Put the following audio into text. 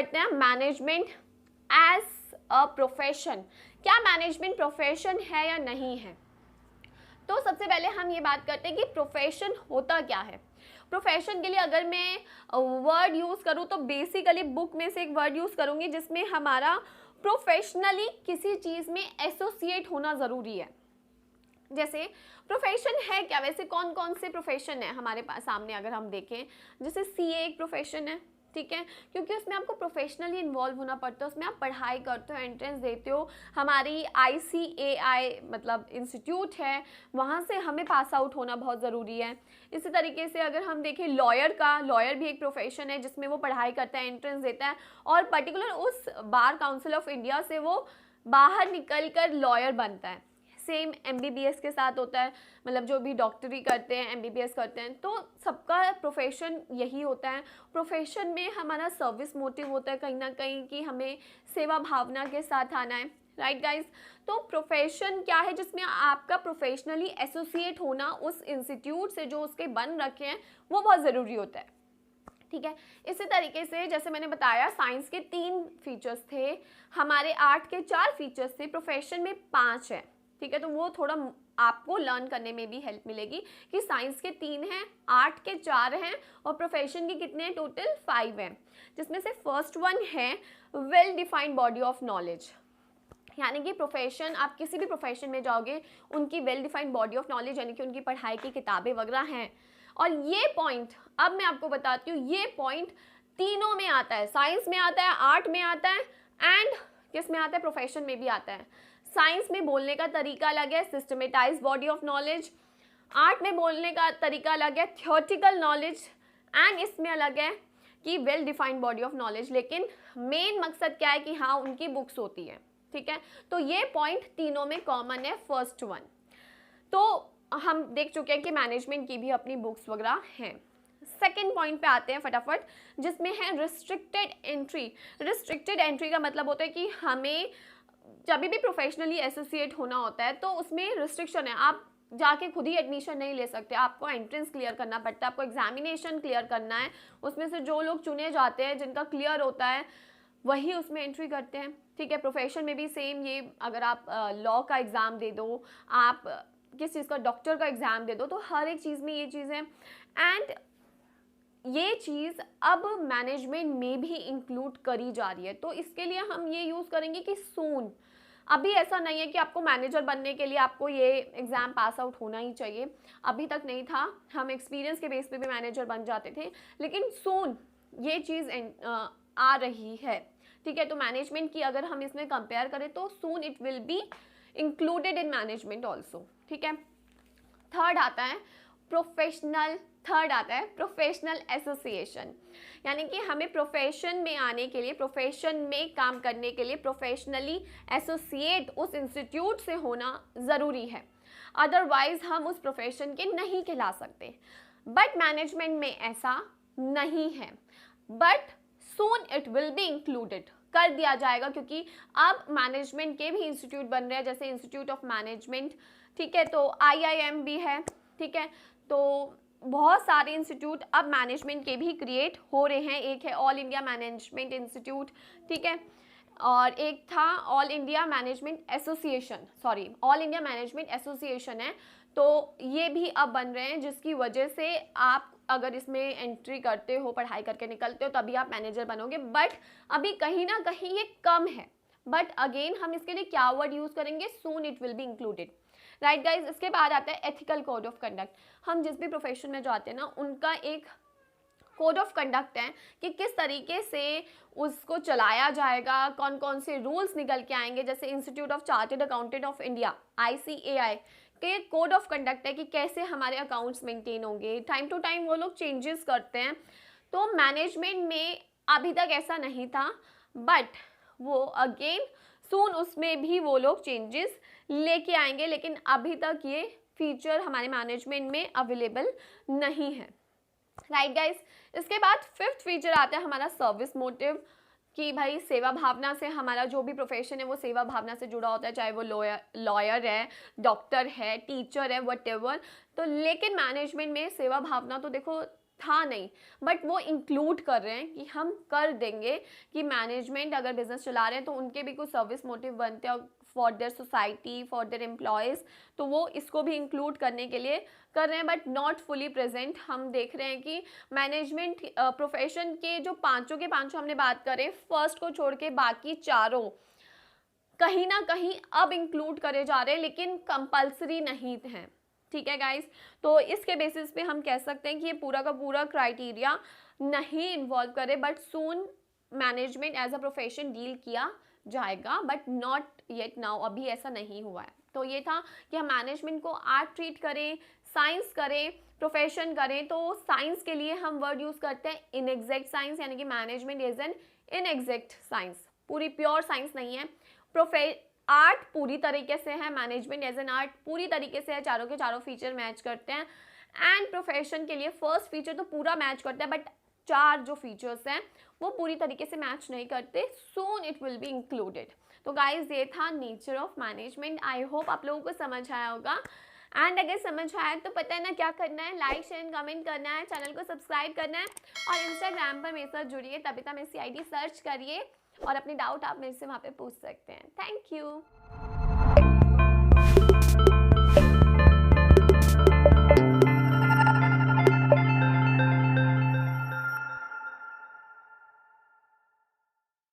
करते हैं management as a profession. क्या मैनेजमेंट प्रोफेशन है या नहीं है? तो सबसे पहले हम ये बात करते हैं कि प्रोफेशन होता क्या है। प्रोफेशन के लिए अगर मैं वर्ड यूज़ करूँ तो बेसिकली बुक में से एक वर्ड यूज़ करूँगी जिसमें हमारा प्रोफेशनली किसी चीज़ में एसोसिएट होना ज़रूरी है। जैसे प्रोफेशन है क्या, वैसे कौन कौन से प्रोफेशन है हमारे पास सामने अगर हम देखें, जैसे सीए एक प्रोफेशन है, ठीक है, क्योंकि उसमें आपको प्रोफेशनली इन्वॉल्व होना पड़ता है, उसमें आप पढ़ाई करते हो, एंट्रेंस देते हो, हमारी ICAI मतलब इंस्टीट्यूट है, वहाँ से हमें पास आउट होना बहुत ज़रूरी है। इसी तरीके से अगर हम देखें लॉयर भी एक प्रोफेशन है जिसमें वो पढ़ाई करता है, एंट्रेंस देता है और पर्टिकुलर उस बार काउंसिल ऑफ इंडिया से वो बाहर निकल कर लॉयर बनता है। सेम MBBS के साथ होता है, मतलब जो भी डॉक्टरी करते हैं, MBBS करते हैं, तो सबका प्रोफेशन यही होता है। प्रोफेशन में हमारा सर्विस मोटिव होता है कहीं ना कहीं कि हमें सेवा भावना के साथ आना है, राइट गाइज। तो प्रोफेशन क्या है, जिसमें आपका प्रोफेशनली एसोसिएट होना उस इंस्टीट्यूट से जो उसके बन रखे हैं वो बहुत ज़रूरी होता है, ठीक है। इसी तरीके से जैसे मैंने बताया साइंस के 3 फीचर्स थे, हमारे आर्ट के 4 फीचर्स थे, प्रोफेशन में 5 है, ठीक है। तो वो थोड़ा आपको लर्न करने में भी हेल्प मिलेगी कि साइंस के 3 हैं, आर्ट के 4 हैं और प्रोफेशन के कितने हैं, टोटल 5 हैं। जिसमें से फर्स्ट वन है well defined body of knowledge, यानी कि प्रोफेशन, आप किसी भी प्रोफेशन में जाओगे उनकी well defined body of knowledge यानी कि उनकी पढ़ाई की किताबें वगैरह हैं। और ये पॉइंट अब मैं आपको बताती हूँ, ये पॉइंट तीनों में आता है, साइंस में आता है, आर्ट में आता है एंड किस में आता है, प्रोफेशन में भी आता है। साइंस में बोलने का तरीका अलग है, systematise body of knowledge, art में बोलने का तरीका अलग है, थियोरेटिकल नॉलेज, एंड इसमें अलग है कि well defined body of knowledge. लेकिन मेन मकसद क्या है कि हाँ उनकी बुक्स होती है, ठीक है। तो ये पॉइंट तीनों में कॉमन है, फर्स्ट वन। तो हम देख चुके हैं कि मैनेजमेंट की भी अपनी बुक्स वगैरह हैं। सेकेंड पॉइंट पे आते हैं फटाफट, जिसमें है रिस्ट्रिक्टेड एंट्री। रिस्ट्रिक्टेड एंट्री का मतलब होता है कि हमें जब भी प्रोफेशनली एसोसिएट होना होता है तो उसमें रिस्ट्रिक्शन है, आप जाके खुद ही एडमिशन नहीं ले सकते, आपको एंट्रेंस क्लियर करना पड़ता है, आपको एग्जामिनेशन क्लियर करना है, उसमें से जो लोग चुने जाते हैं जिनका क्लियर होता है वही उसमें एंट्री करते हैं, ठीक है। प्रोफेशन में भी सेम ये, अगर आप लॉ का एग्ज़ाम दे दो, आप किस चीज़ का डॉक्टर का एग्ज़ाम दे दो, तो हर एक चीज़ में ये चीज़ है। एंड ये चीज़ अब मैनेजमेंट में भी इंक्लूड करी जा रही है, तो इसके लिए हम ये यूज़ करेंगे कि सून। अभी ऐसा नहीं है कि आपको मैनेजर बनने के लिए आपको ये एग्ज़ाम पास आउट होना ही चाहिए, अभी तक नहीं था, हम एक्सपीरियंस के बेस पे भी मैनेजर बन जाते थे, लेकिन सून ये चीज़ आ रही है, ठीक है। तो मैनेजमेंट की अगर हम इसमें कंपेयर करें तो soon it will be included in management also, ठीक है। थर्ड आता है प्रोफेशनल एसोसिएशन, यानी कि हमें प्रोफेशन में आने के लिए, प्रोफेशन में काम करने के लिए प्रोफेशनली एसोसिएट उस इंस्टीट्यूट से होना ज़रूरी है, अदरवाइज हम उस प्रोफेशन के नहीं कहला सकते। बट मैनेजमेंट में ऐसा नहीं है, but soon it will be included, कर दिया जाएगा, क्योंकि अब मैनेजमेंट के भी इंस्टीट्यूट बन रहे हैं, जैसे इंस्टीट्यूट ऑफ मैनेजमेंट, ठीक है, तो IIM भी है, ठीक है। तो बहुत सारे इंस्टीट्यूट अब मैनेजमेंट के भी क्रिएट हो रहे हैं, एक है ऑल इंडिया मैनेजमेंट इंस्टीट्यूट, ठीक है, और एक था ऑल इंडिया मैनेजमेंट एसोसिएशन है, तो ये भी अब बन रहे हैं, जिसकी वजह से आप अगर इसमें एंट्री करते हो, पढ़ाई करके निकलते हो, तभी आप मैनेजर बनोगे। बट अभी कहीं ना कहीं ये कम है, बट अगेन हम इसके लिए क्या वर्ड यूज़ करेंगे, soon it will be included, right guys. इसके बाद आता है एथिकल कोड ऑफ कंडक्ट। हम जिस भी प्रोफेशन में जाते हैं ना, उनका एक कोड ऑफ कंडक्ट है कि किस तरीके से उसको चलाया जाएगा, कौन कौन से रूल्स निकल के आएंगे। जैसे institute of chartered accountant of India ICAI के कोड ऑफ कंडक्ट है कि कैसे हमारे अकाउंट्स मेंटेन होंगे, टाइम टू टाइम वो लोग चेंजेस करते हैं। तो मैनेजमेंट में अभी तक ऐसा नहीं था, बट वो अगेन सून उसमें भी वो लोग चेंजेस लेके आएंगे, लेकिन अभी तक ये फीचर हमारे मैनेजमेंट में अवेलेबल नहीं है, राइट गाइस। इसके बाद फिफ्थ फीचर आता है हमारा सर्विस मोटिव, कि भाई सेवा भावना से हमारा जो भी प्रोफेशन है वो सेवा भावना से जुड़ा होता है, चाहे वो लॉयर है, डॉक्टर है, टीचर है, व्हाटएवर। तो लेकिन मैनेजमेंट में सेवा भावना तो देखो था नहीं, बट वो इंक्लूड कर रहे हैं कि हम कर देंगे कि मैनेजमेंट अगर बिजनेस चला रहे हैं तो उनके भी कुछ सर्विस मोटिव बनते हैं for their society, for their employees, तो वो इसको भी इंक्लूड करने के लिए कर रहे हैं, बट नॉट फुली प्रेजेंट। हम देख रहे हैं कि मैनेजमेंट प्रोफेशन के जो पांचों के पांचों हमने बात करें, फर्स्ट को छोड़ के बाकी चारों कहीं ना कहीं अब इंक्लूड करे जा रहे हैं, लेकिन कंपल्सरी नहीं हैं। ठीक है गाइस, तो इसके बेसिस पे हम कह सकते हैं कि ये पूरा का पूरा क्राइटेरिया नहीं इन्वॉल्व करे, but soon management as a profession deal किया जाएगा, बट नॉट येट नाउ, अभी ऐसा नहीं हुआ है। तो ये था कि हम मैनेजमेंट को आर्ट ट्रीट करें, साइंस करें, प्रोफेशन करें। तो साइंस के लिए हम वर्ड यूज करते हैं इनएग्जैक्ट साइंस, यानी कि मैनेजमेंट इज एन इनएग्जैक्ट साइंस, पूरी प्योर साइंस नहीं है। आर्ट पूरी तरीके से है, मैनेजमेंट एज एन आर्ट पूरी तरीके से है, चारों के चारों फीचर मैच करते हैं। एंड प्रोफेशन के लिए फर्स्ट फीचर तो पूरा मैच करता है, बट चार जो फीचर्स हैं वो पूरी तरीके से मैच नहीं करते। Soon it will be included. तो गाइज ये था nature of management. I hope आप लोगों को समझ आया होगा। एंड अगर समझ आया तो पता है ना क्या करना है, लाइक शेयर कमेंट करना है, चैनल को सब्सक्राइब करना है और इंस्टाग्राम पर मेरे साथ जुड़िए, तबिता मेसी आईडी सर्च करिए और अपने डाउट आप मेरे से वहाँ पे पूछ सकते हैं। Thank you.